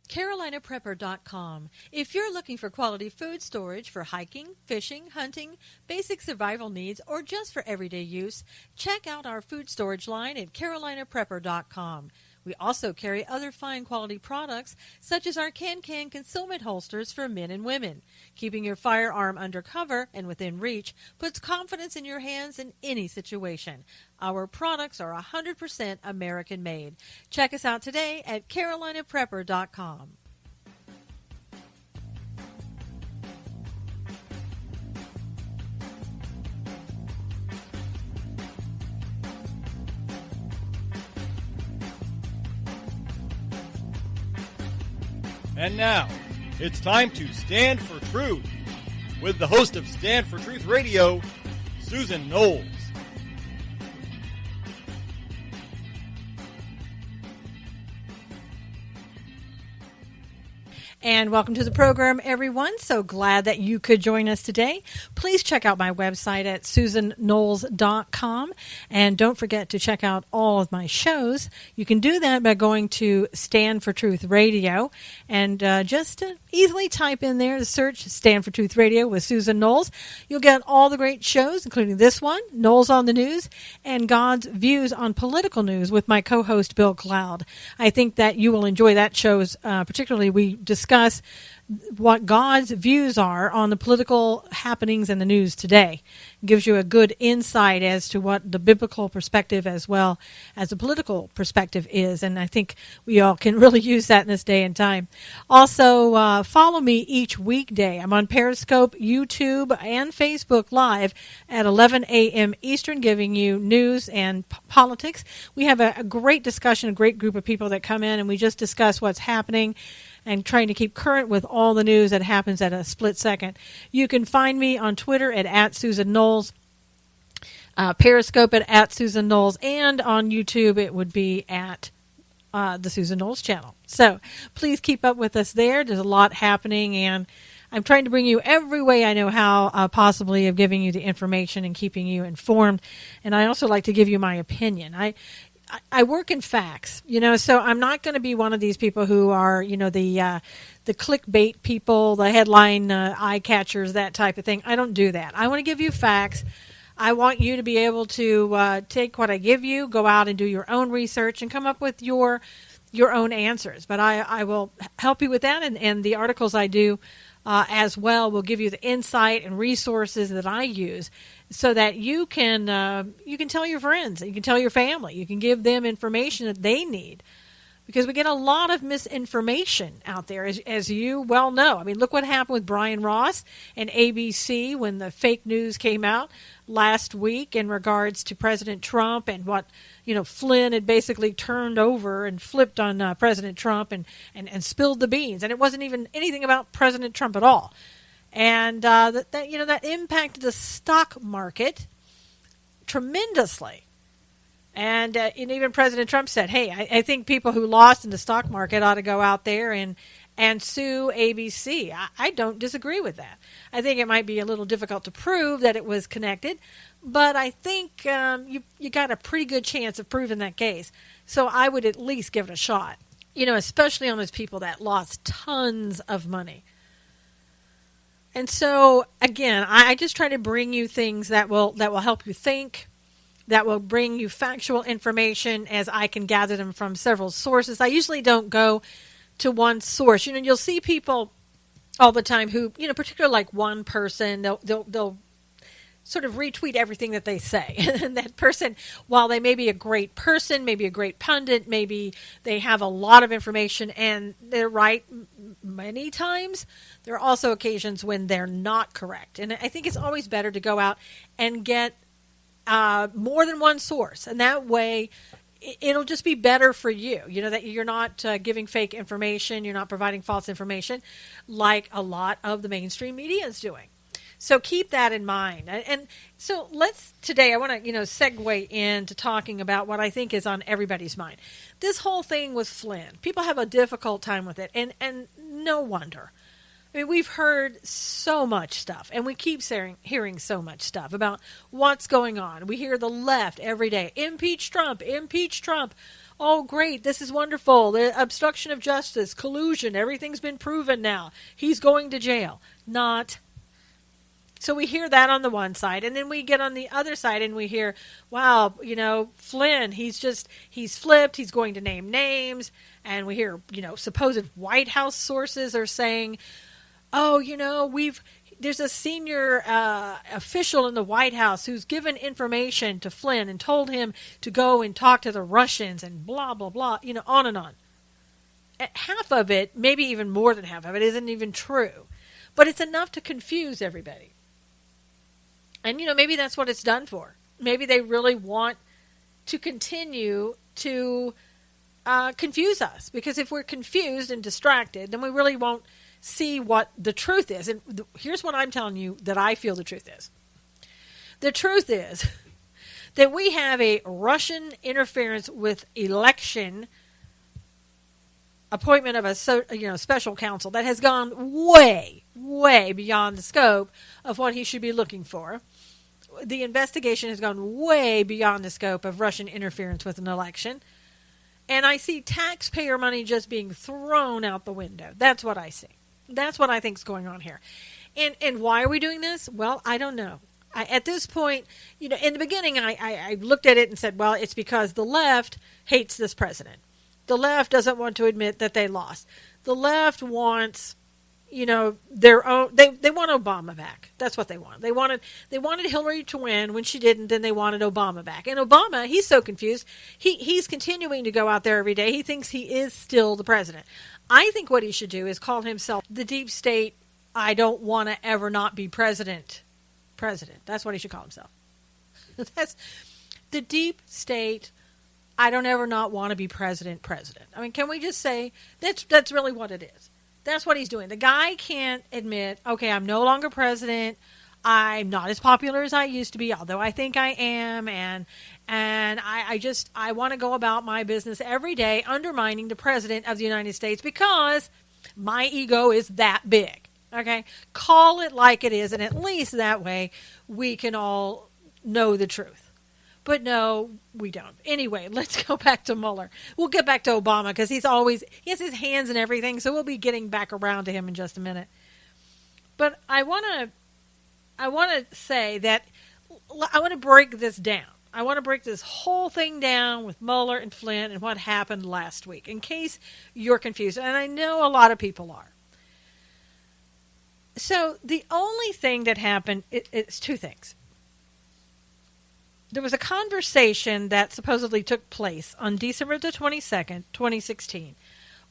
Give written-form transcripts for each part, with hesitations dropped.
CarolinaPrepper.com. If you're looking for quality food storage for hiking, fishing, hunting, basic survival needs, or just for everyday use, check out our food storage line at CarolinaPrepper.com. We also carry other fine quality products, such as our can-can concealment holsters for men and women. Keeping your firearm under cover and within reach puts confidence in your hands in any situation. Our products are 100% American-made. Check us out today at CarolinaPrepper.com. And now, it's time to Stand for Truth with the host of Stand for Truth Radio, Susan Knowles. And welcome to the program, everyone. So glad that you could join us today. Please check out my website at susanknowles.com. And don't forget to check out all of my shows. You can do that by going to Stand for Truth Radio. And just easily type in there, search Stand for Truth Radio with Susan Knowles. You'll get all the great shows, including this one, Knowles on the News, and God's Views on Political News with my co-host, Bill Cloud. I think that you will enjoy that show. Particularly, we discuss what God's views are on the political happenings in the news today. It gives you a good insight as to what the biblical perspective as well as the political perspective is, and I think we all can really use that in this day and time. Also, follow me each weekday. I'm on Periscope, YouTube, and Facebook Live at 11 a.m. Eastern, giving you news and politics. We have a great discussion, a great group of people that come in, and we just discuss what's happening and trying to keep current with all the news that happens at a split second. You can find me on Twitter at Susan Knowles, Periscope at Susan Knowles, and on YouTube it would be at the Susan Knowles channel. So please keep up with us there. There's a lot happening, and I'm trying to bring you every way I know how, possibly, of giving you the information and keeping you informed. And I also like to give you my opinion. I work in facts, so I'm not going to be one of these people who are, the clickbait people, the headline eye catchers, that type of thing. I don't do that. I want to give you facts. I want you to be able to take what I give you, go out and do your own research, and come up with your own answers. But I will help you with that, and the articles I do as well will give you the insight and resources that I use, so that you can tell your friends, you can tell your family, you can give them information that they need, because we get a lot of misinformation out there, as you well know. I mean, look what happened with Brian Ross and ABC when the fake news came out last week in regards to President Trump and what Flynn had basically turned over and flipped on President Trump and spilled the beans, and it wasn't even anything about President Trump at all. And that impacted the stock market tremendously. And even President Trump said, hey, I think people who lost in the stock market ought to go out there and sue ABC. I don't disagree with that. I think it might be a little difficult to prove that it was connected, but I think you got a pretty good chance of proving that case. So I would at least give it a shot, especially on those people that lost tons of money. And so, again, I just try to bring you things that will help you think, that will bring you factual information as I can gather them from several sources. I usually don't go to one source. You'll see people all the time who, particularly like one person, they'll sort of retweet everything that they say. And that person, while they may be a great person, maybe a great pundit, maybe they have a lot of information and they're right many times, there are also occasions when they're not correct. And I think it's always better to go out and get more than one source. And that way, it'll just be better for you, that you're not giving fake information, you're not providing false information like a lot of the mainstream media is doing. So keep that in mind. And so today I want to, segue into talking about what I think is on everybody's mind. This whole thing with Flynn, people have a difficult time with it, and no wonder. I mean, we've heard so much stuff, and we keep hearing so much stuff about what's going on. We hear the left every day, impeach Trump, impeach Trump. oh, great, this is wonderful. The obstruction of justice, collusion, everything's been proven now. He's going to jail. Not. So we hear that on the one side, and then we get on the other side and we hear, wow, Flynn, he's flipped, he's going to name names, and we hear, supposed White House sources are saying, oh, there's a senior official in the White House who's given information to Flynn and told him to go and talk to the Russians and blah, blah, blah, on and on. Half of it, maybe even more than half of it, isn't even true. But it's enough to confuse everybody. And, maybe that's what it's done for. Maybe they really want to continue to confuse us. Because if we're confused and distracted, then we really won't see what the truth is. And here's what I'm telling you that I feel the truth is. The truth is that we have a Russian interference with election appointment of a special counsel that has gone way, way beyond the scope of what he should be looking for. The investigation has gone way beyond the scope of Russian interference with an election. And I see taxpayer money just being thrown out the window. That's what I see. That's what I think is going on here. And why are we doing this? Well, I don't know. At this point, in the beginning, I looked at it and said, well, it's because the left hates this president. The left doesn't want to admit that they lost. The left wants, their own. They want Obama back. That's what they want. They wanted Hillary to win. When she didn't, then they wanted Obama back. And Obama, he's so confused. He's continuing to go out there every day. He thinks he is still the president. I think what he should do is call himself the deep state. I don't want to ever not be president. That's what he should call himself. That's the deep state. I don't ever not want to be president. I mean, can we just say that's really what it is? That's what he's doing. The guy can't admit, okay, I'm no longer president. I'm not as popular as I used to be, although I think I am. And I want to go about my business every day undermining the president of the United States because my ego is that big. Okay? Call it like it is, and at least that way we can all know the truth. But no, we don't. Anyway, let's go back to Mueller. We'll get back to Obama because he has his hands in everything, so we'll be getting back around to him in just a minute. But I want to say that I want to break this down. I want to break this whole thing down with Mueller and Flynn and what happened last week, in case you're confused. And I know a lot of people are. So the only thing that happened is two things. There was a conversation that supposedly took place on December the 22nd, 2016,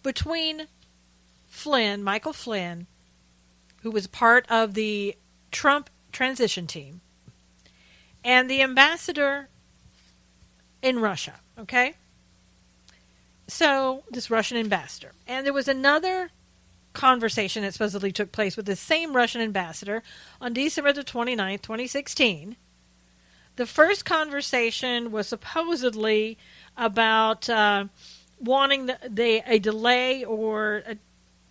between Michael Flynn, who was part of the Trump transition team, and the ambassador in Russia, okay? So, this Russian ambassador. And there was another conversation that supposedly took place with the same Russian ambassador on December the 29th, 2016. The first conversation was supposedly about wanting a delay or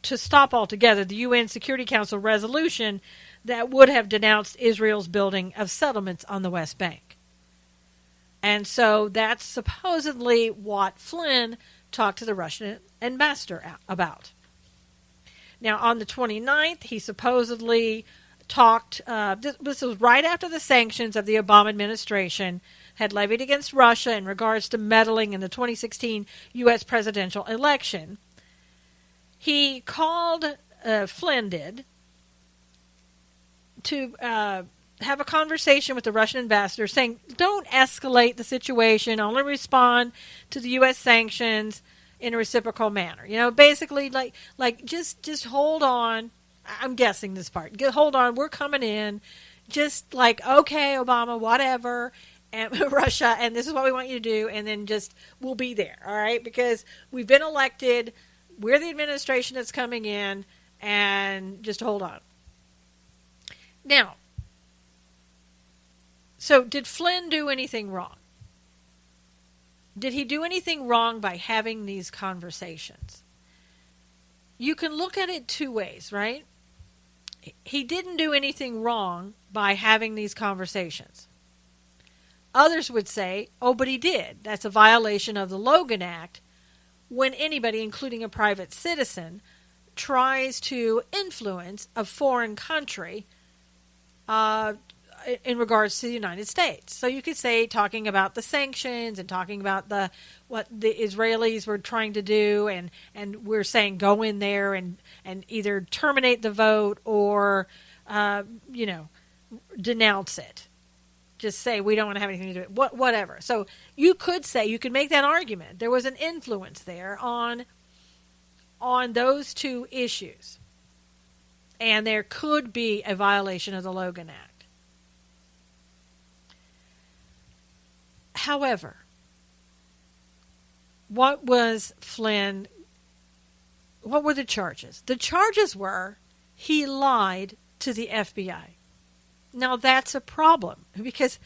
to stop altogether the UN Security Council resolution that would have denounced Israel's building of settlements on the West Bank. And so that's supposedly what Flynn talked to the Russian ambassador about. Now, on the 29th, he supposedly talked, this was right after the sanctions of the Obama administration had levied against Russia in regards to meddling in the 2016 U.S. presidential election. He called, Flynn did, to have a conversation with the Russian ambassador saying, don't escalate the situation, only respond to the U.S. sanctions in a reciprocal manner. Basically, like just hold on. I'm guessing this part. Hold on, we're coming in. Just like, okay, Obama, whatever, and Russia, and this is what we want you to do, and then just, we'll be there, all right? Because we've been elected, we're the administration that's coming in, and just hold on. Now, so did Flynn do anything wrong? Did he do anything wrong by having these conversations? You can look at it two ways, right? He didn't do anything wrong by having these conversations. Others would say, oh, but he did. That's a violation of the Logan Act when anybody, including a private citizen, tries to influence a foreign country in regards to the United States. So you could say, talking about the sanctions and talking about what the Israelis were trying to do, and we're saying go in there and either terminate the vote or, denounce it. Just say we don't want to have anything to do with it. Whatever. So you could make that argument. There was an influence there on those two issues. And there could be a violation of the Logan Act. However, what was Flynn? What were the charges? The charges were he lied to the FBI. Now that's a problem because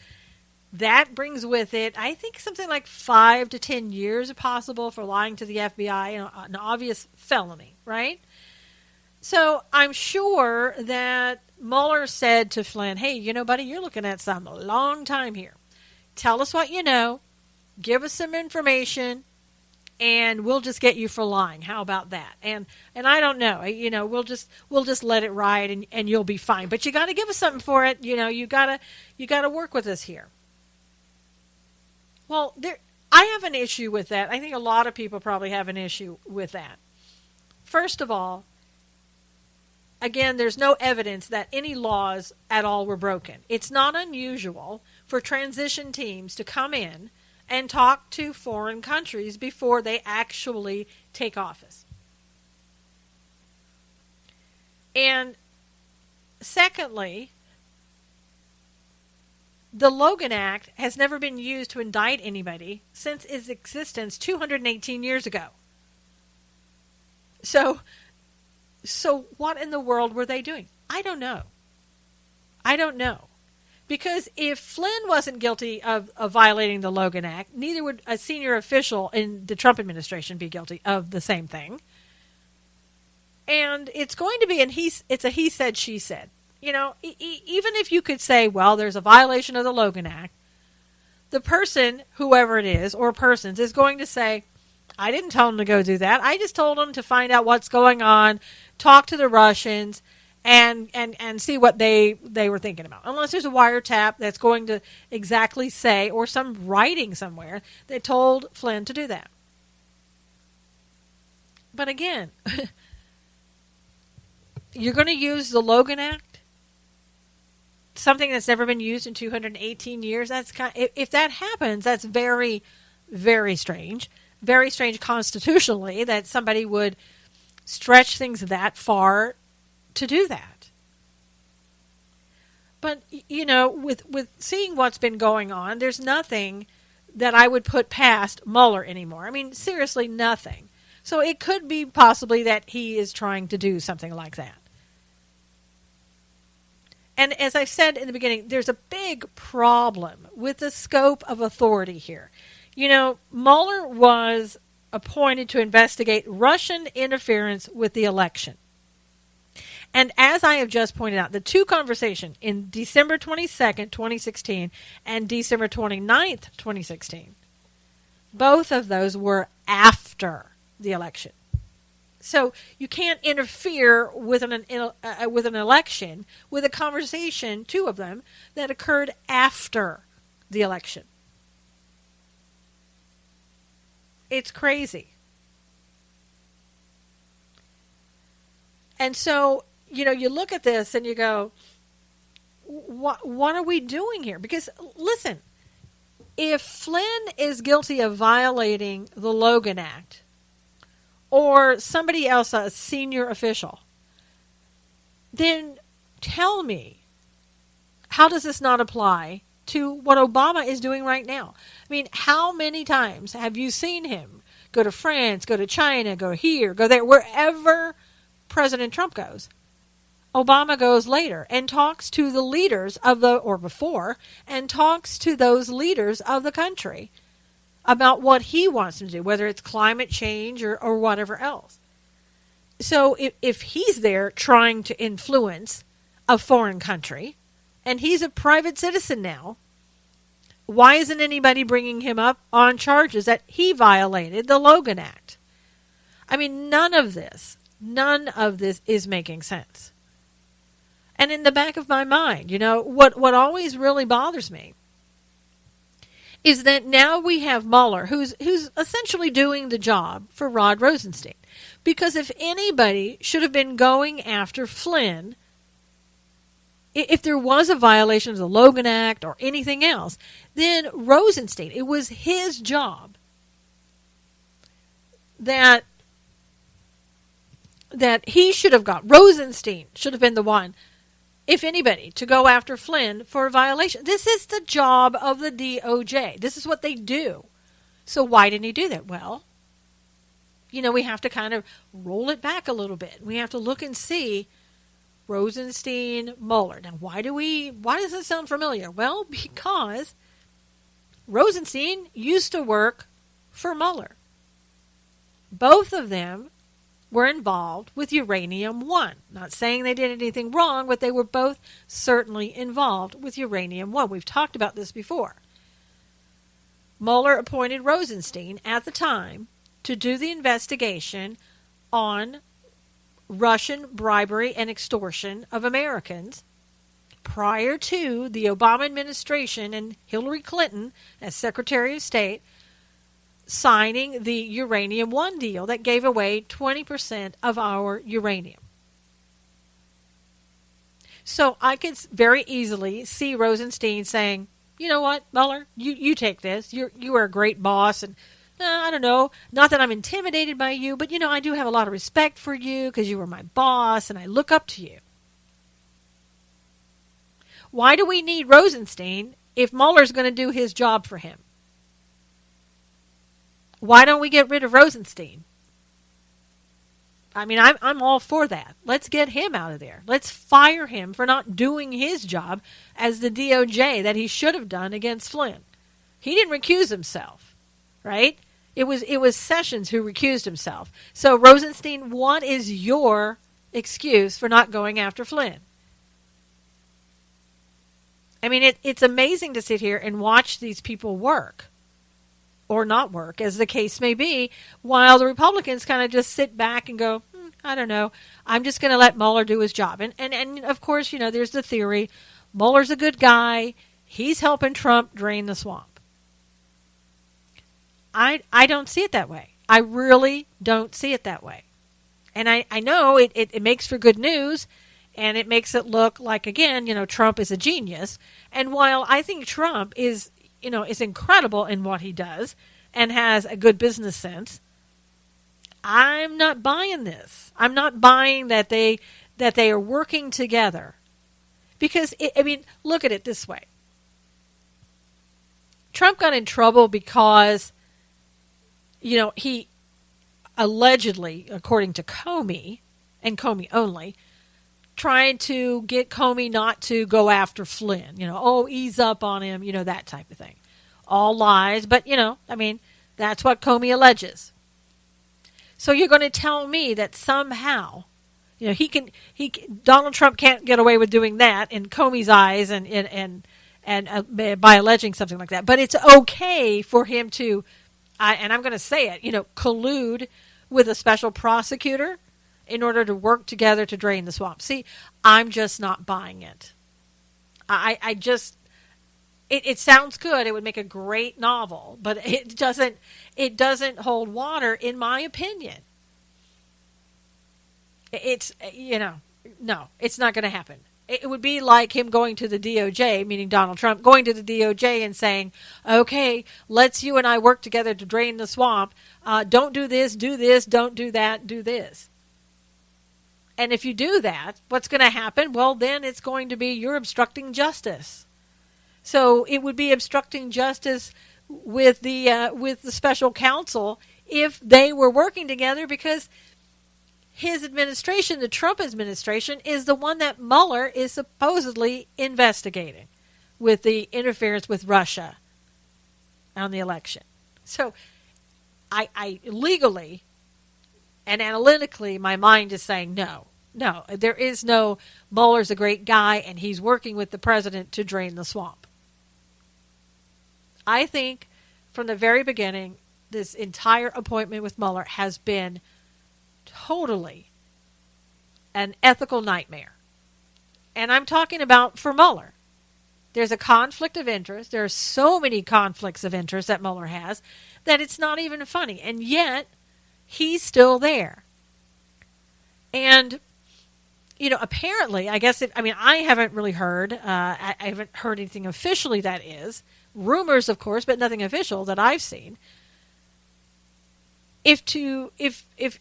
that brings with it, I think, something like 5 to 10 years possible for lying to the FBI, an obvious felony, right? So I'm sure that Mueller said to Flynn, hey, buddy, you're looking at some long time here. Tell us what you know, give us some information, and we'll just get you for lying. How about that? And I don't know, we'll just let it ride and you'll be fine. But you got to give us something for it. You got to work with us here. Well, I have an issue with that. I think a lot of people probably have an issue with that. First of all, again, there's no evidence that any laws at all were broken. It's not unusual for transition teams to come in and talk to foreign countries before they actually take office. And secondly, the Logan Act has never been used to indict anybody since its existence 218 years ago. So what in the world were they doing? I don't know. Because if Flynn wasn't guilty of violating the Logan Act, neither would a senior official in the Trump administration be guilty of the same thing. And it's going to be it's a he said, she said. Even if you could say, well, there's a violation of the Logan Act, the person, whoever it is, or persons, is going to say, I didn't tell them to go do that. I just told them to find out what's going on, talk to the Russians, and see what they were thinking about. Unless there's a wiretap that's going to exactly say, or some writing somewhere that told Flynn to do that. But again, you're going to use the Logan Act, something that's never been used in 218 years. If that happens, that's very, very strange. Very strange constitutionally that somebody would stretch things that far to do that. But, with seeing what's been going on, there's nothing that I would put past Mueller anymore. I mean, seriously, nothing. So it could be possibly that he is trying to do something like that. And as I said in the beginning, there's a big problem with the scope of authority here. Mueller was appointed to investigate Russian interference with the election. And as I have just pointed out, the two conversations in December 22nd, 2016 and December 29th, 2016, both of those were after the election. So you can't interfere with an election with a conversation, two of them, that occurred after the election. It's crazy. And so, you look at this and you go, what are we doing here? Because, listen, if Flynn is guilty of violating the Logan Act, or somebody else, a senior official, then tell me, how does this not apply to what Obama is doing right now? I mean, how many times have you seen him go to France, go to China, go here, go there, wherever President Trump goes? Obama goes later and talks to the leaders and talks to those leaders of the country about what he wants to do, whether it's climate change or whatever else. So if he's there trying to influence a foreign country, and he's a private citizen now, Why isn't anybody bringing him up on charges that he violated the Logan Act? I mean, none of this is making sense. And in the back of my mind, what always really bothers me is that now we have Mueller, who's essentially doing the job for Rod Rosenstein. Because if anybody should have been going after Flynn, if there was a violation of the Logan Act or anything else, then Rosenstein, it was his job that he should have got. Rosenstein should have been the one, if anybody, to go after Flynn for a violation. This is the job of the DOJ. This is what they do. So why didn't he do that? Well, we have to kind of roll it back a little bit. We have to look and see Rosenstein, Mueller. Now, why does this sound familiar? Well, because Rosenstein used to work for Mueller. Both of them were involved with Uranium One. Not saying they did anything wrong, but they were both certainly involved with Uranium One. We've talked about this before. Mueller appointed Rosenstein at the time to do the investigation on Russian bribery and extortion of Americans prior to the Obama administration and Hillary Clinton as Secretary of State signing the Uranium One deal that gave away 20% of our uranium. So I could very easily see Rosenstein saying, you know what, Mueller, you take this. You are a great boss, and I don't know, not that I'm intimidated by you, but I do have a lot of respect for you because you were my boss and I look up to you. Why do we need Rosenstein if Mueller's going to do his job for him? Why don't we get rid of Rosenstein? I mean, I'm all for that. Let's get him out of there. Let's fire him for not doing his job as the DOJ that he should have done against Flynn. He didn't recuse himself, right? It was Sessions who recused himself. So Rosenstein, what is your excuse for not going after Flynn? I mean, it's amazing to sit here and watch these people work. Or not work, as the case may be, while the Republicans kind of just sit back and go, I don't know, I'm just going to let Mueller do his job. And of course, there's the theory, Mueller's a good guy, he's helping Trump drain the swamp. I don't see it that way. I really don't see it that way. And I know it makes for good news, and it makes it look like, again, Trump is a genius. And while I think Trump is incredible in what he does and has a good business sense, I'm not buying this. I'm not buying that they are working together. Because, look at it this way. Trump got in trouble because, he allegedly, according to Comey, and Comey only, trying to get Comey not to go after Flynn, ease up on him, that type of thing. All lies, but, that's what Comey alleges. So you're going to tell me that somehow, Donald Trump can't get away with doing that in Comey's eyes and by alleging something like that. But it's okay for him to, and I'm going to say it, collude with a special prosecutor in order to work together to drain the swamp. See, I'm just not buying it. It sounds good. It would make a great novel, but it doesn't hold water in my opinion. It's, no, it's not going to happen. It would be like him going to the DOJ, meaning Donald Trump, going to the DOJ and saying, okay, let's you and I work together to drain the swamp. Don't do this, don't do that, do this. And if you do that, what's going to happen? Well, then it's going to be you're obstructing justice. So it would be obstructing justice with the special counsel if they were working together, because his administration, the Trump administration, is the one that Mueller is supposedly investigating with the interference with Russia on the election. So I legally and analytically, my mind is saying no, there is no Mueller's a great guy and he's working with the president to drain the swamp. I think from the very beginning, this entire appointment with Mueller has been totally an ethical nightmare. And I'm talking about for Mueller. There's a conflict of interest. There are so many conflicts of interest that Mueller has that it's not even funny. And yet, he's still there. And, apparently, I guess, I haven't really heard. I haven't heard anything officially, that is. Rumors, of course, but nothing official that I've seen. If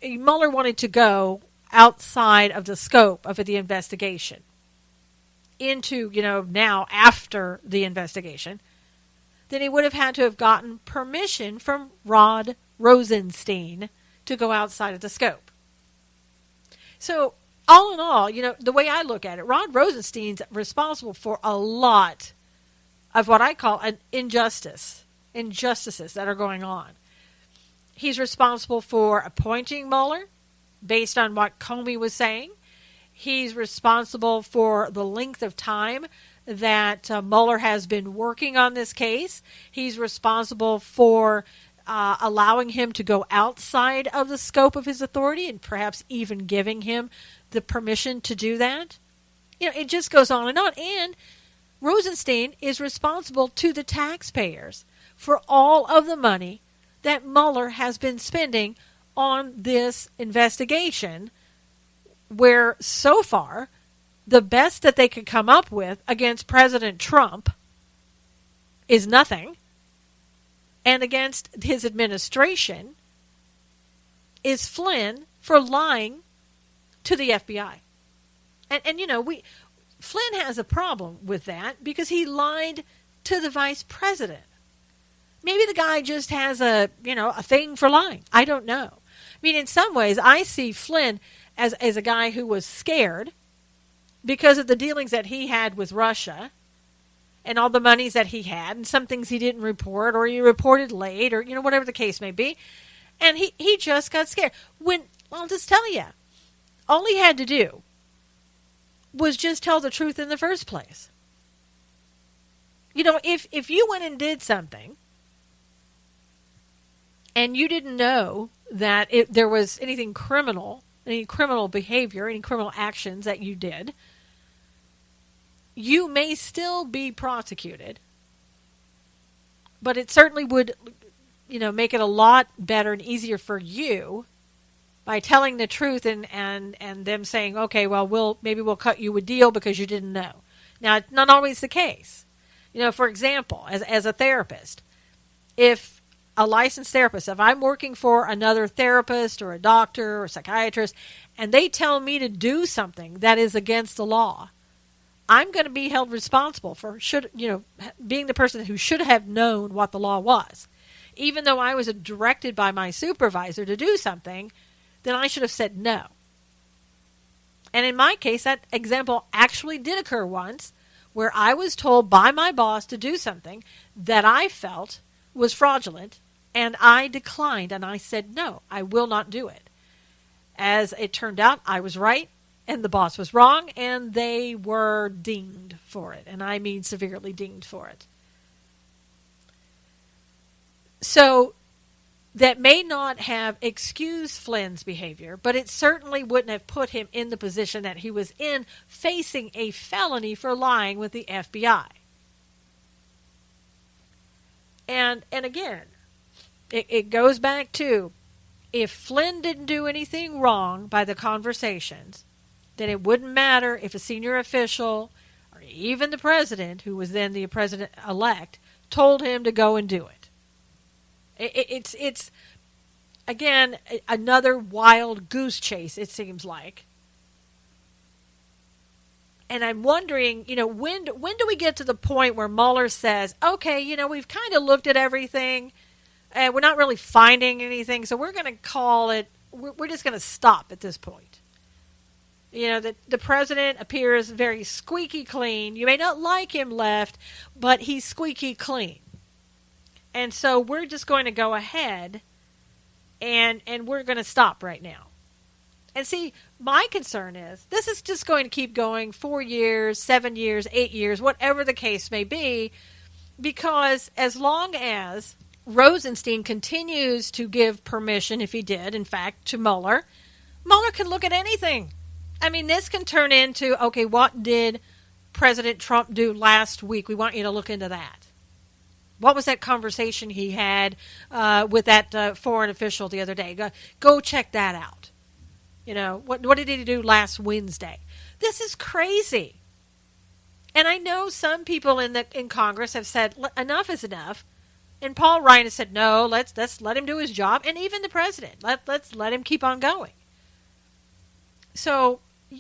Mueller wanted to go outside of the scope of the investigation, into, now after the investigation, then he would have had to have gotten permission from Rod Rosenstein to go outside of the scope. So, all in all, the way I look at it, Rod Rosenstein's responsible for a lot of what I call an injustices that are going on. He's responsible for appointing Mueller based on what Comey was saying. He's responsible for the length of time that Mueller has been working on this case. He's responsible for allowing him to go outside of the scope of his authority and perhaps even giving him the permission to do that. It just goes on. And Rosenstein is responsible to the taxpayers for all of the money that Mueller has been spending on this investigation, where so far the best that they could come up with against President Trump is nothing, and against his administration is Flynn for lying to the FBI. And Flynn has a problem with that because he lied to the vice president. Maybe the guy just has a thing for lying. I don't know. In some ways, I see Flynn as a guy who was scared because of the dealings that he had with Russia and all the monies that he had and some things he didn't report or he reported late or, whatever the case may be. And he just got scared. I'll just tell you, all he had to do was just tell the truth in the first place. If you went and did something and you didn't know that there was anything criminal, any criminal behavior, any criminal actions that you did, you may still be prosecuted. But it certainly would, make it a lot better and easier for you by telling the truth and them saying, okay, well, maybe we'll cut you a deal because you didn't know. Now, it's not always the case. For example, as a therapist, if a licensed therapist, if I'm working for another therapist or a doctor or a psychiatrist, and they tell me to do something that is against the law, I'm going to be held responsible for being the person who should have known what the law was. Even though I was directed by my supervisor to do something, then I should have said no. And in my case, that example actually did occur once, where I was told by my boss to do something that I felt was fraudulent, and I declined, and I said, no, I will not do it. As it turned out, I was right, and the boss was wrong, and they were dinged for it, and I mean severely dinged for it. So that may not have excused Flynn's behavior, but it certainly wouldn't have put him in the position that he was in, facing a felony for lying with the FBI. And again, it goes back to, if Flynn didn't do anything wrong by the conversations, then it wouldn't matter if a senior official or even the president, who was then the president-elect, told him to go and do it. It's again, another wild goose chase, it seems like. And I'm wondering, when do we get to the point where Mueller says, okay, we've kind of looked at everything, and we're not really finding anything, so we're going to call it, we're just going to stop at this point. The president appears very squeaky clean. You may not like him left, but he's squeaky clean. And so we're just going to go ahead and we're going to stop right now. And see, my concern is this is just going to keep going 4 years, 7 years, 8 years, whatever the case may be. Because as long as Rosenstein continues to give permission, if he did, in fact, to Mueller, Mueller can look at anything. I mean, this can turn into, okay, what did President Trump do last week? We want you to look into that. What was that conversation he had with that foreign official the other day? Go check that out. You know, what did he do last Wednesday? This is crazy. And I know some people in Congress have said enough is enough. And Paul Ryan has said, no, let's let him do his job. And even the president, let's let him keep on going. So,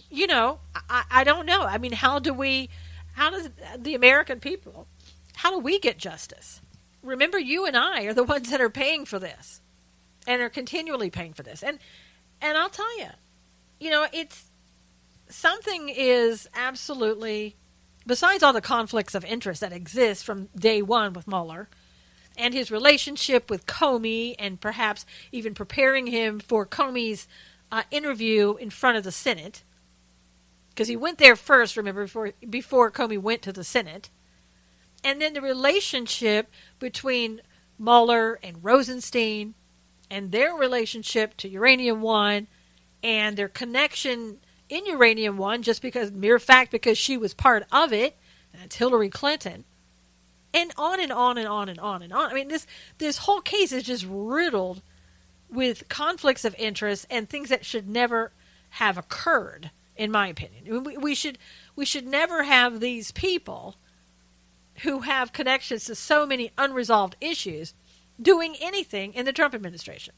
you know, I don't know. I mean, how does the American people, how do we get justice? Remember, you and I are the ones that are paying for this and are continually paying for this. And I'll tell you, you know, something is absolutely, besides all the conflicts of interest that exist from day one with Mueller and his relationship with Comey and perhaps even preparing him for Comey's interview in front of the Senate, because he went there first, remember, before Comey went to the Senate. And then the relationship between Mueller and Rosenstein and their relationship to Uranium One and their connection in Uranium One just mere fact because she was part of it, and that's Hillary Clinton. And on and on and on and on and on. I mean, this whole case is just riddled with conflicts of interest and things that should never have occurred, in my opinion. We should never have these people who have connections to so many unresolved issues doing anything in the Trump administration.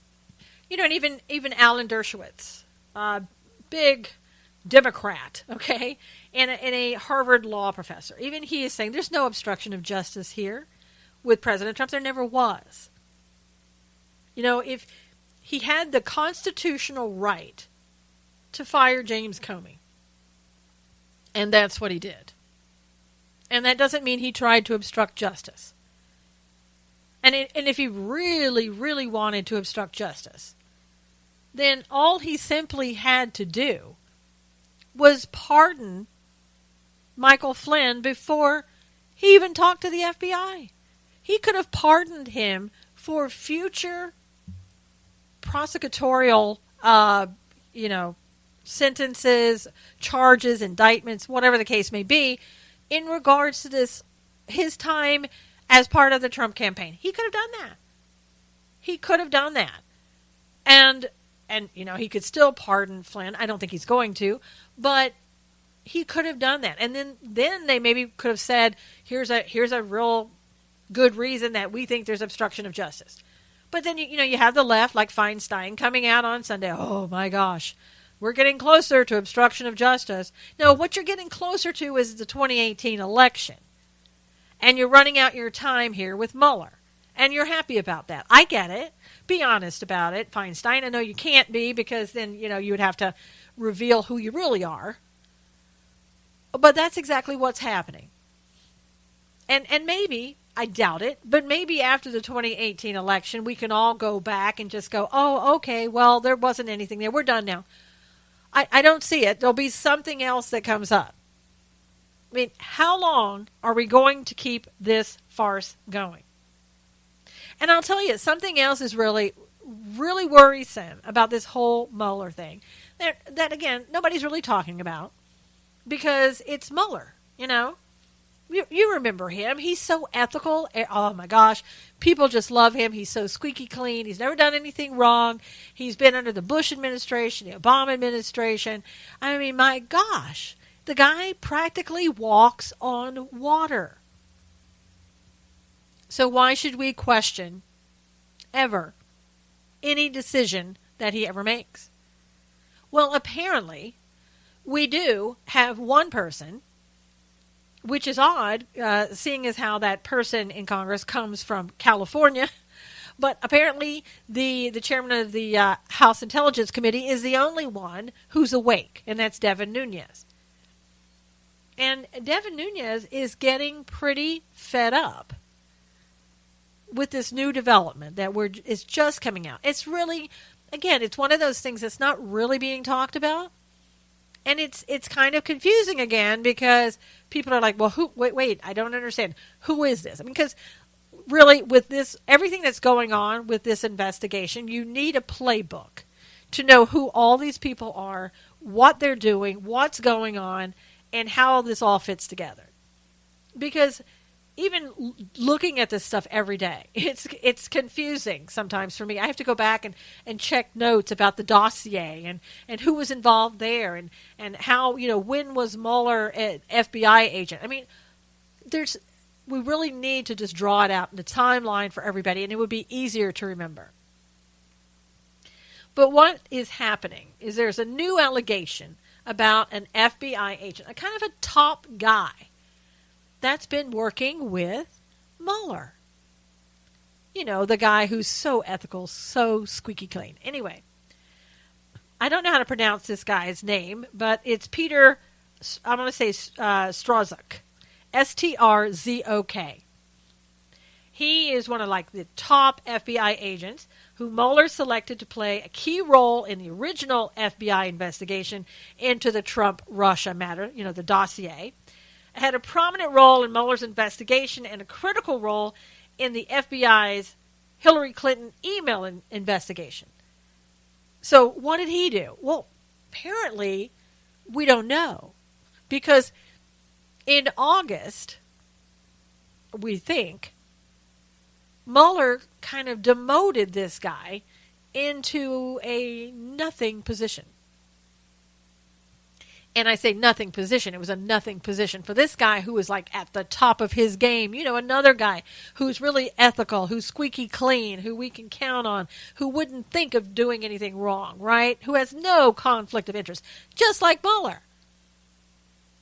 You know, and even Alan Dershowitz, big Democrat, okay, and a Harvard law professor, even he is saying there's no obstruction of justice here with President Trump. There never was. You know, if he had the constitutional right to fire James Comey, and that's what he did. And that doesn't mean he tried to obstruct justice. And if he really, really wanted to obstruct justice, then all he simply had to do was pardon Michael Flynn before he even talked to the FBI. He could have pardoned him for future prosecutorial, sentences, charges, indictments, whatever the case may be, in regards to his time as part of the Trump campaign. He could have done that. He could have done that. And you know, he could still pardon Flynn. I don't think he's going to, but he could have done that. And then they maybe could have said, here's a real good reason that we think there's obstruction of justice. But then, you have the left, like Feinstein, coming out on Sunday, oh my gosh, we're getting closer to obstruction of justice. No, what you're getting closer to is the 2018 election. And you're running out your time here with Mueller. And you're happy about that. I get it. Be honest about it, Feinstein. I know you can't be, because then, you would have to reveal who you really are. But that's exactly what's happening. And maybe, I doubt it, but maybe after the 2018 election, we can all go back and just go, oh, okay, well, there wasn't anything there. We're done now. I don't see it. There'll be something else that comes up. I mean, how long are we going to keep this farce going? And I'll tell you, something else is really, really worrisome about this whole Mueller thing. That again, nobody's really talking about, because it's Mueller, You remember him. He's so ethical. Oh, my gosh. People just love him. He's so squeaky clean. He's never done anything wrong. He's been under the Bush administration, the Obama administration. I mean, my gosh. The guy practically walks on water. So why should we question, ever, any decision that he ever makes? Well, apparently, we do have one person, which is odd, seeing as how that person in Congress comes from California. But apparently the chairman of the House Intelligence Committee is the only one who's awake, and that's Devin Nunes. And Devin Nunes is getting pretty fed up with this new development that is just coming out. It's really, again, it's one of those things that's not really being talked about. And it's kind of confusing again because people are like, well, wait, I don't understand. Who is this? I mean, because really with this, everything that's going on with this investigation, you need a playbook to know who all these people are, what they're doing, what's going on, and how this all fits together. Because even looking at this stuff every day, it's confusing sometimes for me. I have to go back and check notes about the dossier and who was involved there and how, when was Mueller an FBI agent. I mean, we really need to just draw it out in the timeline for everybody, and it would be easier to remember. But what is happening is there's a new allegation about an FBI agent, a kind of a top guy that's been working with Mueller. The guy who's so ethical, so squeaky clean. Anyway, I don't know how to pronounce this guy's name, but it's Peter, I'm going to say Strzok, Strzok. He is one of the top FBI agents who Mueller selected to play a key role in the original FBI investigation into the Trump-Russia matter, the dossier. Had a prominent role in Mueller's investigation and a critical role in the FBI's Hillary Clinton email investigation. So what did he do? Well, apparently we don't know. Because in August, we think, Mueller kind of demoted this guy into a nothing position. And I say nothing position. It was a nothing position for this guy who was at the top of his game. Another guy who's really ethical, who's squeaky clean, who we can count on, who wouldn't think of doing anything wrong, right? Who has no conflict of interest, just like Mueller.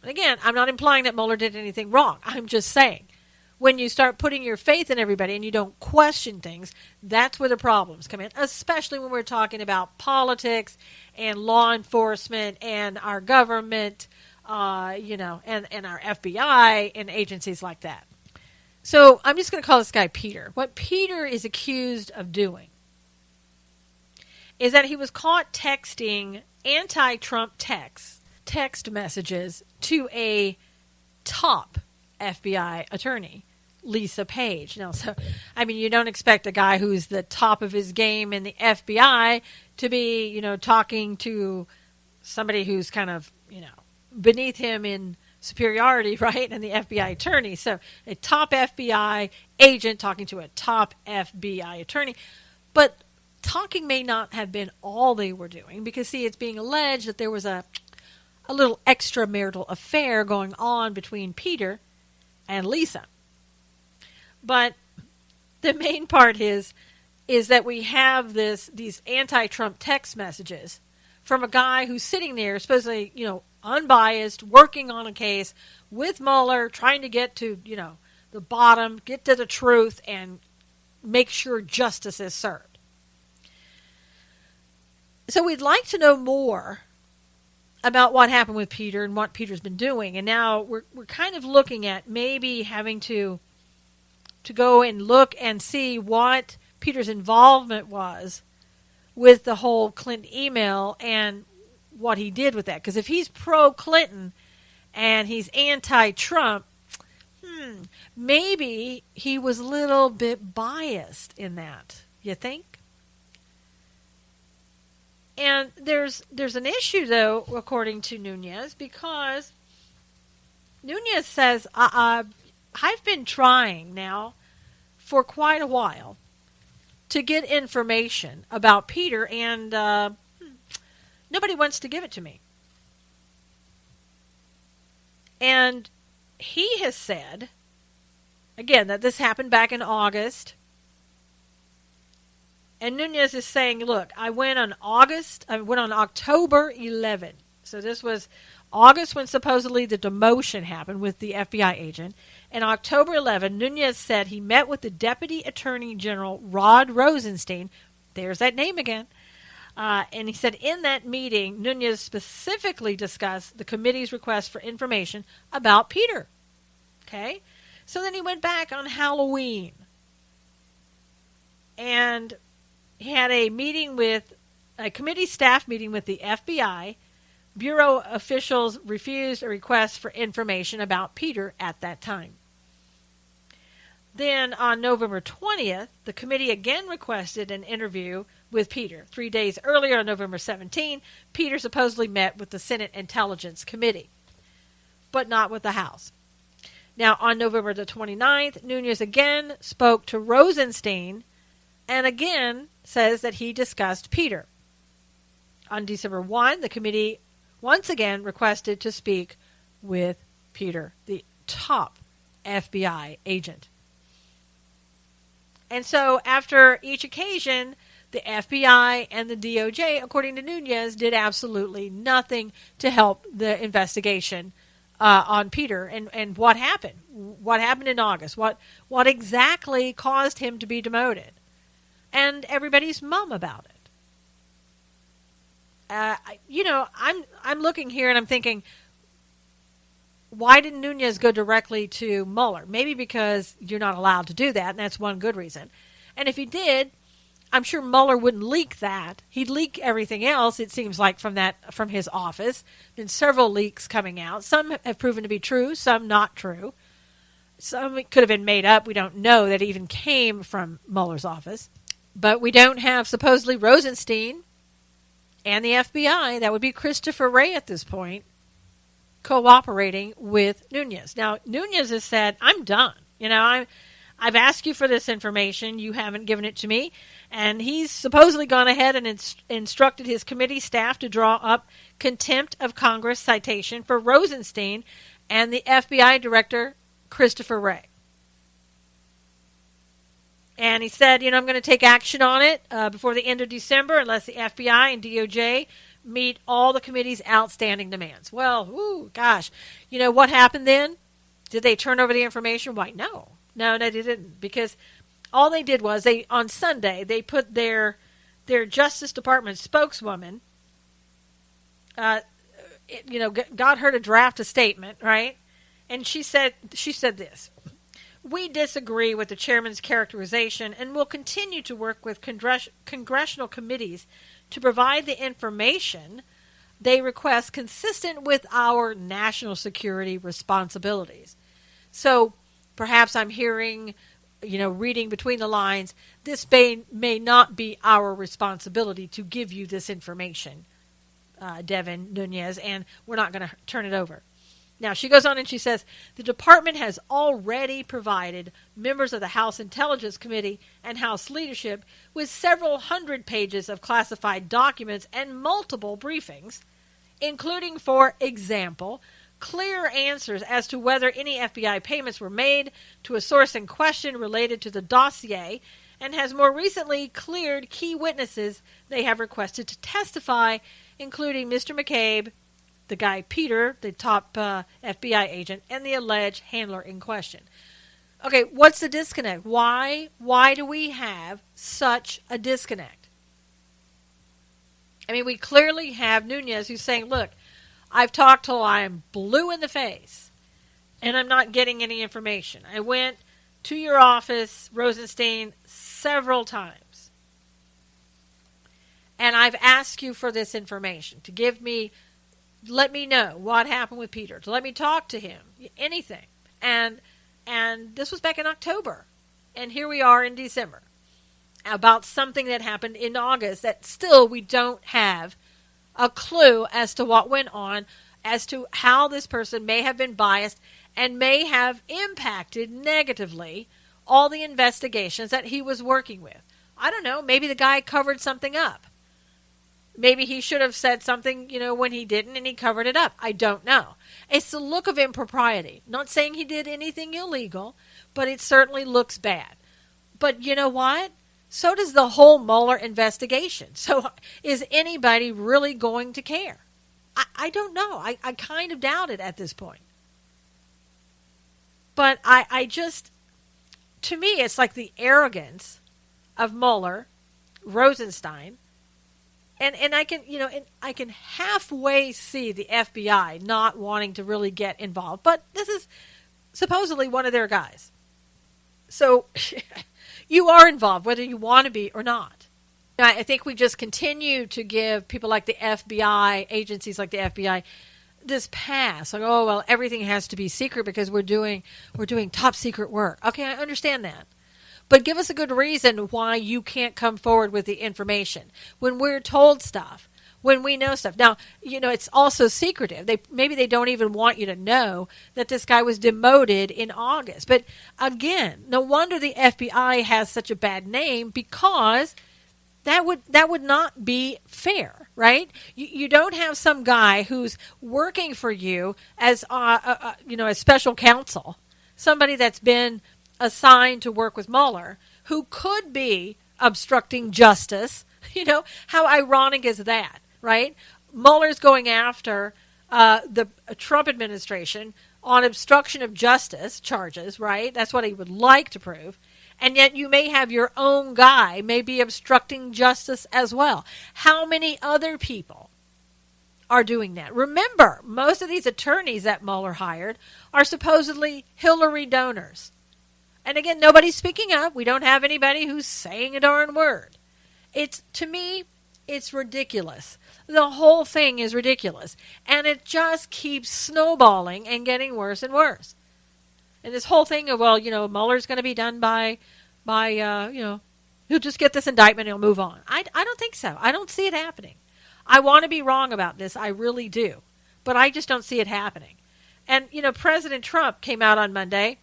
And again, I'm not implying that Mueller did anything wrong. I'm just saying, when you start putting your faith in everybody and you don't question things, that's where the problems come in, especially when we're talking about politics and law enforcement and our government, and our FBI and agencies like that. So I'm just going to call this guy Peter. What Peter is accused of doing is that he was caught texting anti-Trump text messages to a top FBI attorney, Lisa Page. You don't expect a guy who's the top of his game in the FBI to be, talking to somebody who's kind of, beneath him in superiority, right? And the FBI attorney. So a top FBI agent talking to a top FBI attorney. But talking may not have been all they were doing because, see, it's being alleged that there was a little extramarital affair going on between Peter and Lisa. But the main part is that we have these anti-Trump text messages from a guy who's sitting there, supposedly, unbiased, working on a case with Mueller, trying to get to, the bottom, get to the truth, and make sure justice is served. So we'd like to know more about what happened with Peter and what Peter's been doing. And now we're kind of looking at maybe having to go and look and see what Peter's involvement was with the whole Clinton email and what he did with that. Because if he's pro-Clinton and he's anti-Trump, maybe he was a little bit biased in that. You think? And there's an issue, though, according to Nunes, because Nunes says, I've been trying now for quite a while to get information about Peter, and nobody wants to give it to me. And he has said, again, that this happened back in August. And Nunes is saying, look, I went on October 11. So this was August when supposedly the demotion happened with the FBI agent. And October 11, Nunes said he met with the Deputy Attorney General Rod Rosenstein. There's that name again. And he said in that meeting, Nunes specifically discussed the committee's request for information about Peter. Okay? So then he went back on Halloween. And he had a committee staff meeting with the FBI Bureau officials refused a request for information about Peter at that time. Then on November 20th, the committee again requested an interview with Peter. 3 days earlier, on November 17, Peter supposedly met with the Senate Intelligence Committee, but not with the House. Now, on November the 29th, Nunes again spoke to Rosenstein and again says that he discussed Peter. On December 1, the committee once again requested to speak with Peter, the top FBI agent. And so after each occasion, the FBI and the DOJ, according to Nunes, did absolutely nothing to help the investigation on Peter. And what happened? What happened in August? What exactly caused him to be demoted? And everybody's mum about it. I'm looking here and I'm thinking, why didn't Nunes go directly to Mueller? Maybe because you're not allowed to do that, and that's one good reason. And if he did, I'm sure Mueller wouldn't leak that. He'd leak everything else, it seems like, from his office. Been several leaks coming out. Some have proven to be true, some not true. Some could have been made up. We don't know that even came from Mueller's office. But we don't have supposedly Rosenstein and the FBI, that would be Christopher Wray at this point, cooperating with Nunes. Now, Nunes has said, I'm done. I've asked you for this information. You haven't given it to me. And he's supposedly gone ahead and instructed his committee staff to draw up contempt of Congress citation for Rosenstein and the FBI director, Christopher Wray. And he said, I'm going to take action on it before the end of December unless the FBI and DOJ meet all the committee's outstanding demands. Well, gosh. What happened then? Did they turn over the information? Why, no. No, they didn't. Because all they did was, on Sunday, they put their Justice Department spokeswoman, got her to draft a statement, right? And she said this. We disagree with the chairman's characterization and will continue to work with congressional committees to provide the information they request consistent with our national security responsibilities. So perhaps I'm hearing, reading between the lines, this may not be our responsibility to give you this information, Devin Nunes, and we're not going to turn it over. Now, she goes on and she says, the department has already provided members of the House Intelligence Committee and House leadership with several hundred pages of classified documents and multiple briefings, including, for example, clear answers as to whether any FBI payments were made to a source in question related to the dossier, and has more recently cleared key witnesses they have requested to testify, including Mr. McCabe, the guy Peter, the top FBI agent, and the alleged handler in question. Okay, what's the disconnect? Why do we have such a disconnect? I mean, we clearly have Nunes who's saying, look, I've talked till I'm blue in the face, and I'm not getting any information. I went to your office, Rosenstein, several times, and I've asked you for this information to let me know what happened with Peter, to let me talk to him, anything. And this was back in October. And here we are in December about something that happened in August that still we don't have a clue as to what went on, as to how this person may have been biased and may have impacted negatively all the investigations that he was working with. I don't know. Maybe the guy covered something up. Maybe he should have said something, when he didn't, and he covered it up. I don't know. It's the look of impropriety. Not saying he did anything illegal, but it certainly looks bad. But you know what? So does the whole Mueller investigation. So is anybody really going to care? I don't know. I kind of doubt it at this point. But I just, to me, it's like the arrogance of Mueller, Rosenstein, And I can halfway see the FBI not wanting to really get involved, but this is supposedly one of their guys. So you are involved, whether you want to be or not. I think we just continue to give people like the FBI, agencies like the FBI, this pass. Like, oh, well, everything has to be secret because we're doing top secret work. Okay, I understand that. But give us a good reason why you can't come forward with the information when we're told stuff, when we know stuff. Now, it's also secretive. Maybe they don't even want you to know that this guy was demoted in August. But again, no wonder the FBI has such a bad name, because that would not be fair, right? You don't have some guy who's working for you as as special counsel, somebody that's been assigned to work with Mueller, who could be obstructing justice. How ironic is that, right? Mueller's going after the Trump administration on obstruction of justice charges, right? That's what he would like to prove. And yet you may have your own guy may be obstructing justice as well. How many other people are doing that? Remember, most of these attorneys that Mueller hired are supposedly Hillary donors. And again, nobody's speaking up. We don't have anybody who's saying a darn word. To me, it's ridiculous. The whole thing is ridiculous. And it just keeps snowballing and getting worse and worse. And this whole thing of, Mueller's going to be done by he'll just get this indictment and he'll move on. I don't think so. I don't see it happening. I want to be wrong about this. I really do. But I just don't see it happening. And, President Trump came out on Monday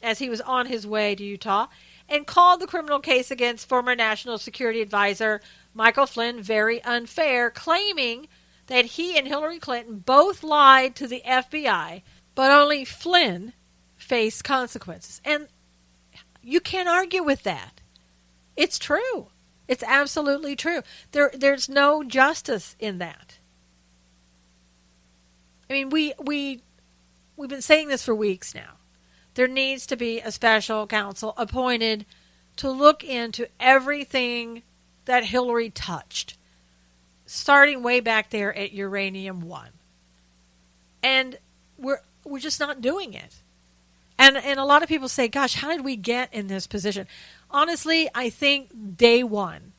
as he was on his way to Utah and called the criminal case against former National Security Advisor Michael Flynn very unfair, claiming that he and Hillary Clinton both lied to the FBI, but only Flynn faced consequences. And you can't argue with that. It's true. It's absolutely true. There's no justice in that. I mean, we've been saying this for weeks now. There needs to be a special counsel appointed to look into everything that Hillary touched, starting way back there at Uranium 1. And we're just not doing it. And a lot of people say, gosh, how did we get in this position? Honestly, I think day one,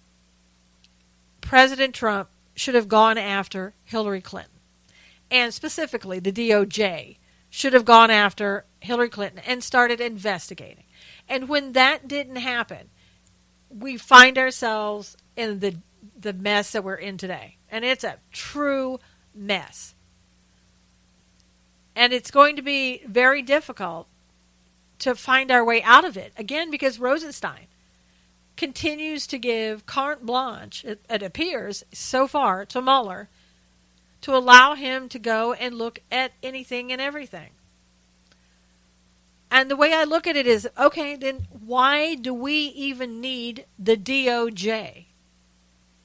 President Trump should have gone after Hillary Clinton. And specifically, the DOJ should have gone after Hillary Clinton and started investigating. And when that didn't happen, we find ourselves in the mess that we're in today. And it's a true mess. And it's going to be very difficult to find our way out of it. Again, because Rosenstein continues to give carte blanche, it appears so far, to Mueller, to allow him to go and look at anything and everything. And the way I look at it is, okay, then why do we even need the DOJ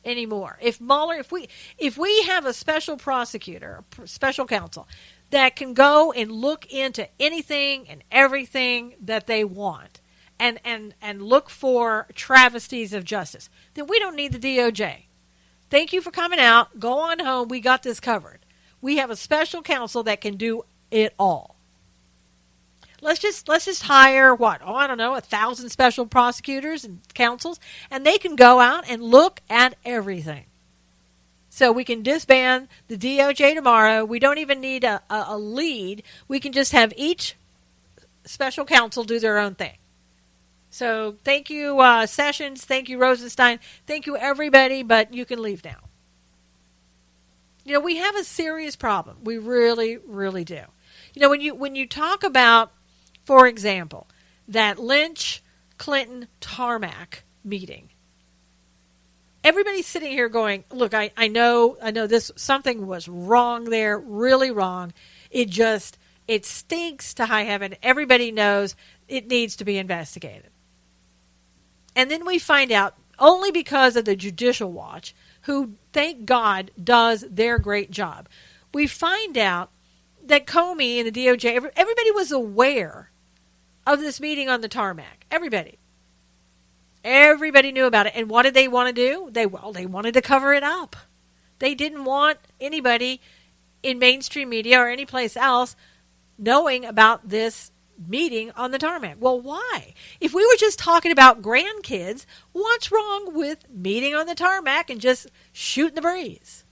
anymore? If we have a special prosecutor, special counsel, that can go and look into anything and everything that they want and look for travesties of justice, then we don't need the DOJ. Thank you for coming out. Go on home. We got this covered. We have a special counsel that can do it all. Let's just hire, 1,000 special prosecutors and counsels, and they can go out and look at everything. So we can disband the DOJ tomorrow. We don't even need a lead. We can just have each special counsel do their own thing. So thank you, Sessions. Thank you, Rosenstein. Thank you, everybody, but you can leave now. We have a serious problem. We really, really do. When you talk about, for example, that Lynch-Clinton tarmac meeting, everybody's sitting here going, look, I know this, something was wrong there, really wrong. It stinks to high heaven. Everybody knows it needs to be investigated. And then we find out, only because of the Judicial Watch, who, thank God, does their great job, we find out that Comey and the DOJ, everybody was aware of this meeting on the tarmac. Everybody knew about it. And what did they want to do? They wanted to cover it up. They didn't want anybody in mainstream media or any place else knowing about this meeting on the tarmac. Well, why? If we were just talking about grandkids, what's wrong with meeting on the tarmac and just shooting the breeze?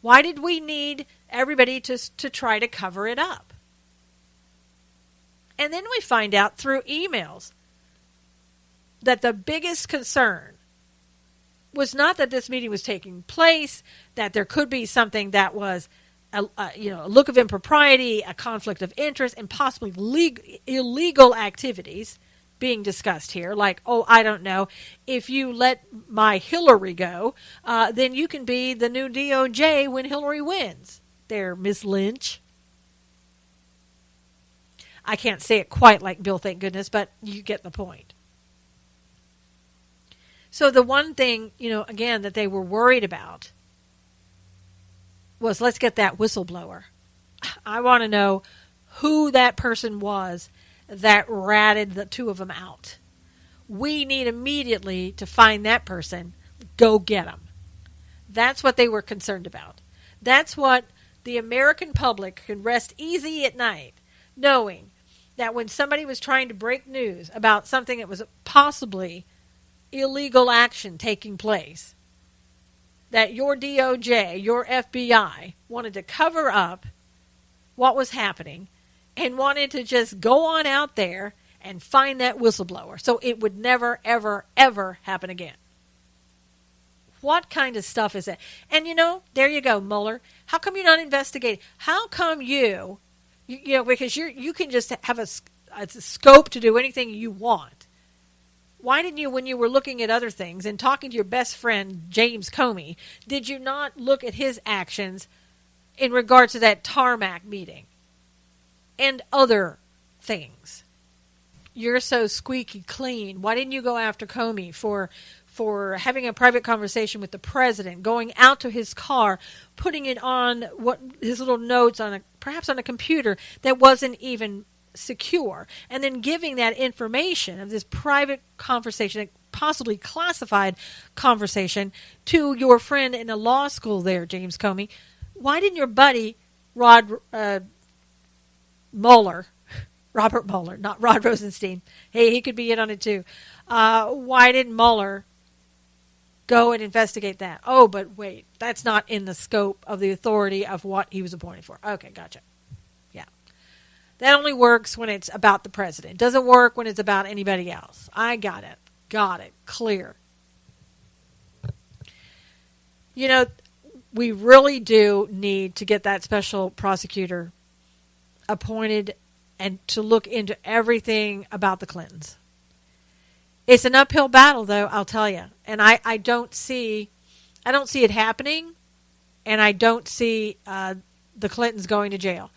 Why did we need everybody to try to cover it up? And then we find out through emails that the biggest concern was not that this meeting was taking place, that there could be something that was a look of impropriety, a conflict of interest, and possibly illegal activities being discussed here. Like, I don't know, if you let my Hillary go, then you can be the new DOJ when Hillary wins. There, Miss Lynch. I can't say it quite like Bill, thank goodness, but you get the point. So the one thing, again, that they were worried about was, let's get that whistleblower. I want to know who that person was that ratted the two of them out. We need immediately to find that person. Go get them. That's what they were concerned about. That's what the American public can rest easy at night, knowing that when somebody was trying to break news about something that was possibly illegal action taking place, that your DOJ, your FBI, wanted to cover up what was happening and wanted to just go on out there and find that whistleblower so it would never, ever, ever happen again. What kind of stuff is that? And, there you go, Mueller. How come you're not investigating? How come because you can just have a scope to do anything you want. Why didn't you, when you were looking at other things and talking to your best friend, James Comey, did you not look at his actions in regard to that tarmac meeting and other things? You're so squeaky clean. Why didn't you go after Comey for having a private conversation with the president, going out to his car, putting it on his little notes perhaps on a computer that wasn't even secure, and then giving that information of this private conversation, possibly classified conversation, to your friend in a law school there, James Comey? Why didn't your buddy Robert Mueller, not Rod Rosenstein, hey, he could be in on it too, why didn't Mueller go and investigate that? Oh, but wait, that's not in the scope of the authority of what he was appointed for. Okay, gotcha. Yeah. That only works when it's about the president. It doesn't work when it's about anybody else. I got it. Got it. Clear. We really do need to get that special prosecutor appointed and to look into everything about the Clintons. It's an uphill battle, though, I'll tell you. And I don't see it happening, and I don't see the Clintons going to jail.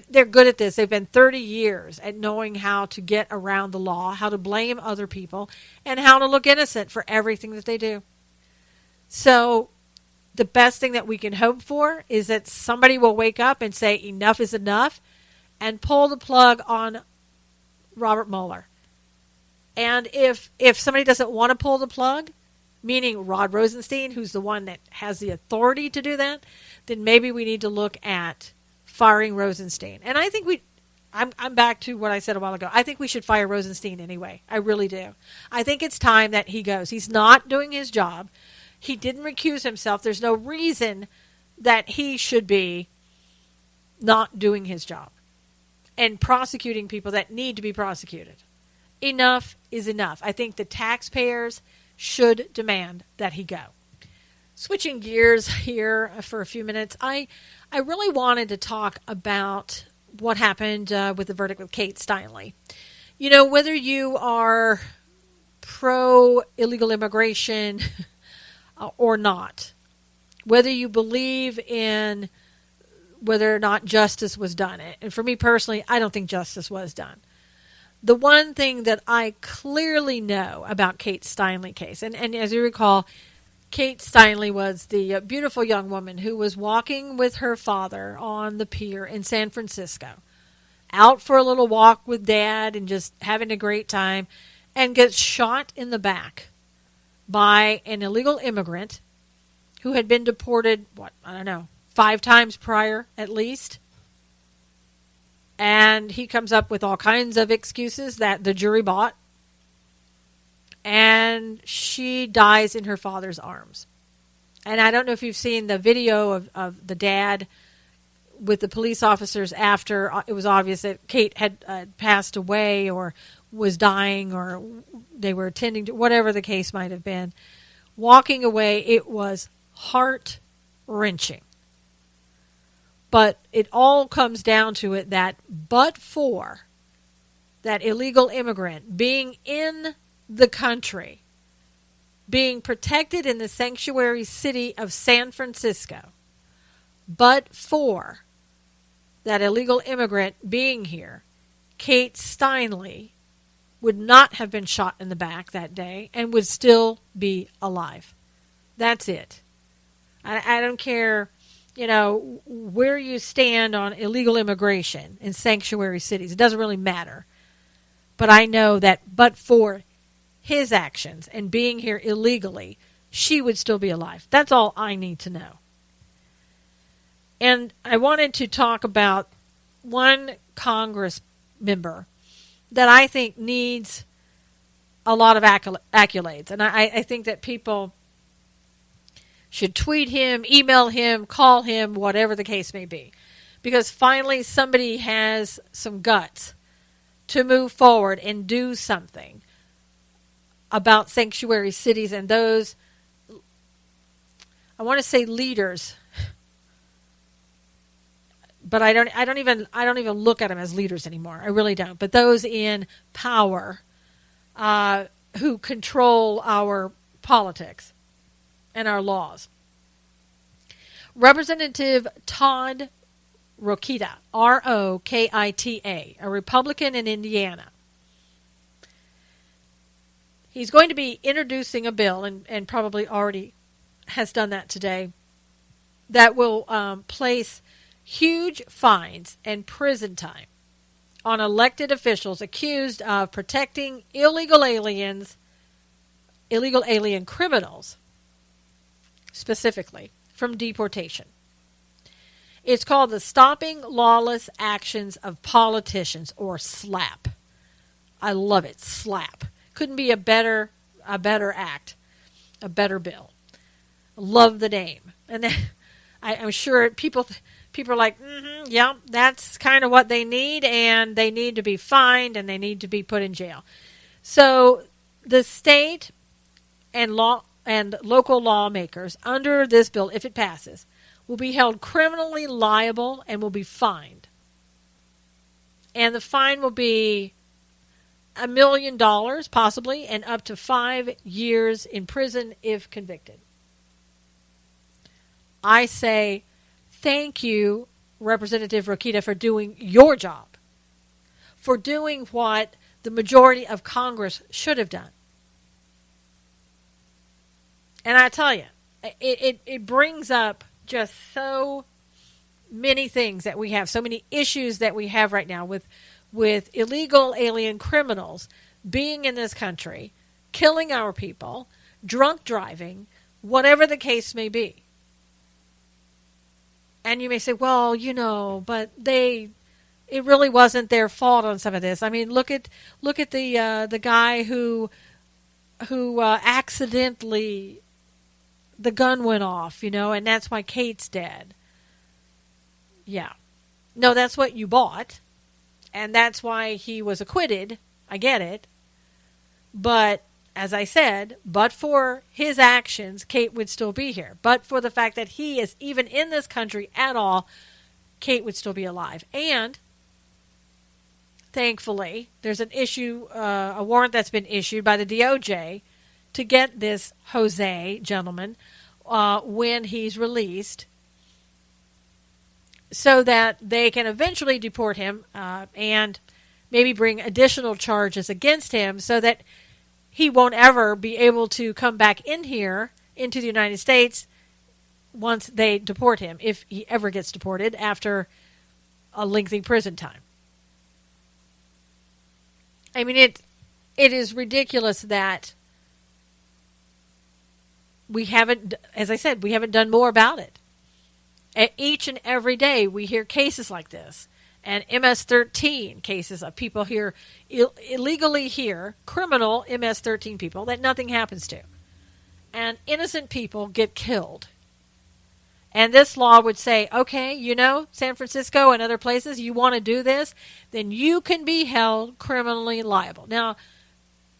They're good at this. They've been 30 years at knowing how to get around the law, how to blame other people, and how to look innocent for everything that they do. So the best thing that we can hope for is that somebody will wake up and say enough is enough and pull the plug on Robert Mueller. And if somebody doesn't want to pull the plug, meaning Rod Rosenstein, who's the one that has the authority to do that, then maybe we need to look at firing Rosenstein. And I think I'm back to what I said a while ago. I think we should fire Rosenstein anyway. I really do. I think it's time that he goes. He's not doing his job. He didn't recuse himself. There's no reason that he should be not doing his job and prosecuting people that need to be prosecuted. Enough is enough. I think the taxpayers should demand that he go. Switching gears here for a few minutes, I really wanted to talk about what happened with the verdict with Kate Steinle. Whether you are pro-illegal immigration or not, whether you believe in whether or not justice was done. And for me personally, I don't think justice was done. The one thing that I clearly know about Kate Steinle case, and as you recall, Kate Steinle was the beautiful young woman who was walking with her father on the pier in San Francisco, out for a little walk with Dad and just having a great time, and gets shot in the back by an illegal immigrant who had been deported, 5 times prior at least. And he comes up with all kinds of excuses that the jury bought. And she dies in her father's arms. And I don't know if you've seen the video of the dad with the police officers after it was obvious that Kate had passed away or was dying or they were attending to whatever the case might have been. Walking away, it was heart-wrenching. But it all comes down to it that but for that illegal immigrant being in the country, being protected in the sanctuary city of San Francisco, but for that illegal immigrant being here, Kate Steinle would not have been shot in the back that day and would still be alive. That's it. I don't care, where you stand on illegal immigration in sanctuary cities. It doesn't really matter. But I know that but for his actions and being here illegally, she would still be alive. That's all I need to know. And I wanted to talk about one Congress member that I think needs a lot of accolades. And I think that people should tweet him, email him, call him, whatever the case may be. Because finally somebody has some guts to move forward and do something about sanctuary cities and those, I want to say leaders, but I don't even look at them as leaders anymore. I really don't. But those in power who control our politics and our laws. Representative Todd Rokita, Rokita, a Republican in Indiana. He's going to be introducing a bill, and probably already has done that today, that will place huge fines and prison time on elected officials accused of protecting illegal alien criminals, specifically, from deportation. It's called the Stopping Lawless Actions of Politicians, or SLAPP. I love it, SLAPP. Couldn't be a better act, a better bill. Love the name. And then, I'm sure people are like, yeah, that's kind of what they need, and they need to be fined, and they need to be put in jail. So the state and local lawmakers under this bill, if it passes, will be held criminally liable and will be fined. And the fine will be $1 million, possibly, and up to 5 years in prison if convicted. I say thank you, Representative Rokita, for doing your job, for doing what the majority of Congress should have done. And I tell you, it brings up just so many things that we have, so many issues that we have right now with illegal alien criminals being in this country, killing our people, drunk driving, whatever the case may be. And you may say, well, but it really wasn't their fault on some of this. I mean, look at the guy who accidentally, the gun went off, and that's why Kate's dead. Yeah. No, that's what you bought. And that's why he was acquitted. I get it. But as I said, but for his actions, Kate would still be here. But for the fact that he is even in this country at all, Kate would still be alive. And thankfully, there's an issue, a warrant that's been issued by the DOJ to get this Jose gentleman when he's released, so that they can eventually deport him and maybe bring additional charges against him so that he won't ever be able to come back in here into the United States once they deport him, if he ever gets deported after a lengthy prison time. I mean, it is ridiculous that we haven't, as I said, we haven't done more about it. Each and every day we hear cases like this. and MS-13 cases of people here, illegally here, criminal MS-13 people that nothing happens to. And innocent people get killed. And this law would say, okay, you know, San Francisco and other places, you want to do this, then you can be held criminally liable. Now,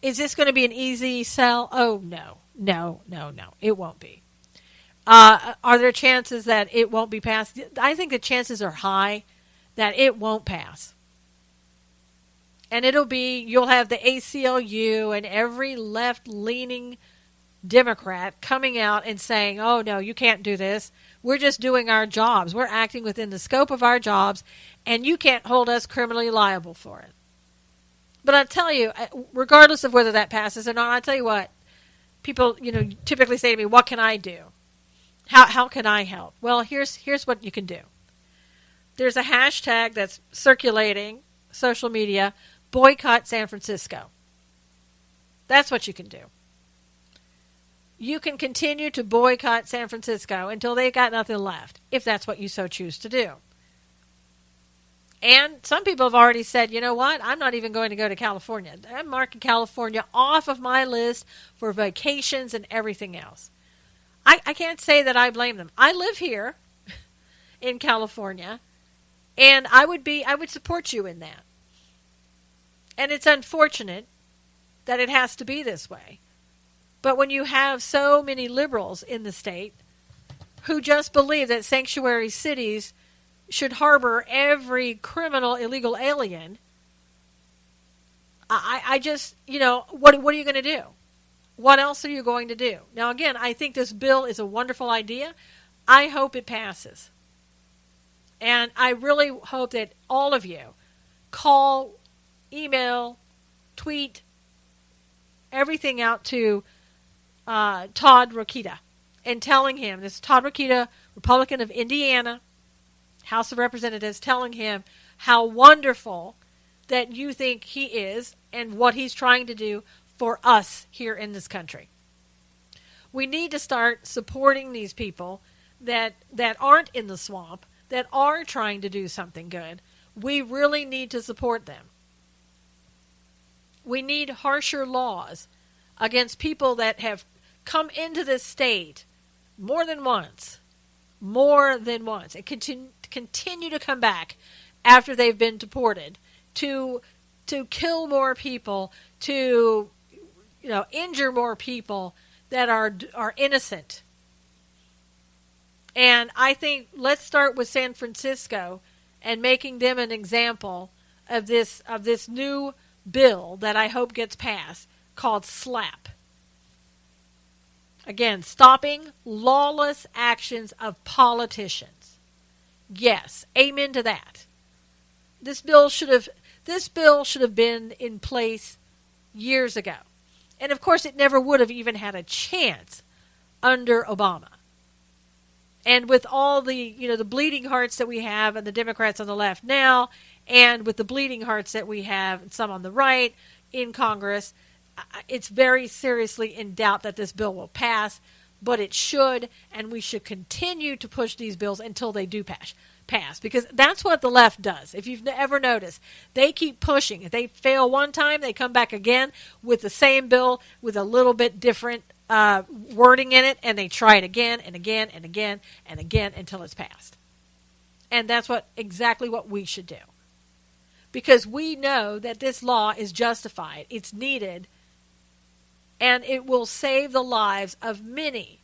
is this going to be an easy sell? Oh, no. No, it won't be. Are there chances that it won't be passed? I think the chances are high that it won't pass. And you'll have the ACLU and every left-leaning Democrat coming out and saying, oh, no, you can't do this. We're just doing our jobs. We're acting within the scope of our jobs, and you can't hold us criminally liable for it. But I'll tell you, regardless of whether that passes or not, I'll tell you what, people, typically say to me, what can I do? How can I help? Well, here's what you can do. There's a hashtag that's circulating, social media, boycott San Francisco. That's what you can do. You can continue to boycott San Francisco until they've got nothing left, if that's what you so choose to do. And some people have already said, you know what, I'm not even going to go to California. I'm marking California off of my list for vacations and everything else. I can't say that I blame them. I live here in California, and I would support you in that. And it's unfortunate that it has to be this way. But when you have so many liberals in the state who just believe that sanctuary cities should harbor every criminal illegal alien, I just, what are you going to do? What else are you going to do? Now, again, I think this bill is a wonderful idea. I hope it passes. And I really hope that all of you call, email, tweet, everything out to Todd Rokita and telling him, this is Todd Rokita, Republican of Indiana, House of Representatives, telling him how wonderful that you think he is and what he's trying to do for us here in this country. We need to start supporting these people that aren't in the swamp, that are trying to do something good. We really need to support them. We need harsher laws against people that have come into this state more than once, and continue to come back after they've been deported to kill more people, to injure more people that are innocent. And I think let's start with San Francisco and making them an example of this new bill that I hope gets passed called SLAPP. Again, stopping lawless actions of politicians. Yes, amen to that. This bill should have been in place years ago. And of course, it never would have even had a chance under Obama. And with all the, the bleeding hearts that we have and the Democrats on the left now, and with the bleeding hearts that we have, and some on the right in Congress, it's very seriously in doubt that this bill will pass, but it should, and we should continue to push these bills until they do pass, because that's what the left does. If you've ever noticed, they keep pushing. If they fail one time, they come back again with the same bill with a little bit different wording in it, and they try it again and again and again and again until it's passed. And that's exactly what we should do. Because we know that this law is justified, it's needed, and it will save the lives of many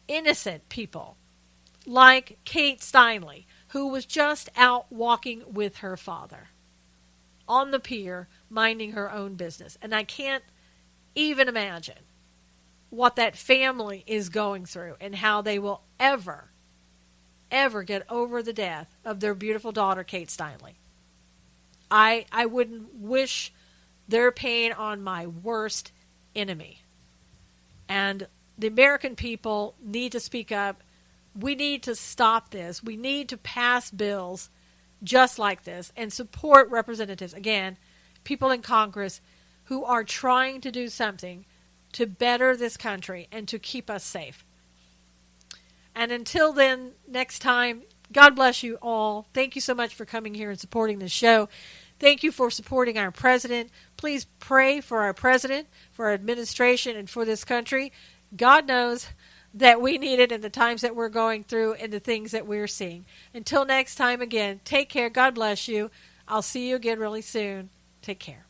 innocent people, like Kate Steinle, who was just out walking with her father on the pier, minding her own business. And I can't even imagine what that family is going through and how they will ever get over the death of their beautiful daughter, Kate Steinle. I wouldn't wish their pain on my worst enemy. And the American people need to speak up. We need to stop this. We need to pass bills just like this and support representatives, again, people in Congress who are trying to do something to better this country and to keep us safe. And until then, next time, God bless you all. Thank you so much for coming here and supporting the show. Thank you for supporting our president. Please pray for our president, for our administration, and for this country. God knows that we need it in the times that we're going through and the things that we're seeing. Until next time, again, take care. God bless you. I'll see you again really soon. Take care.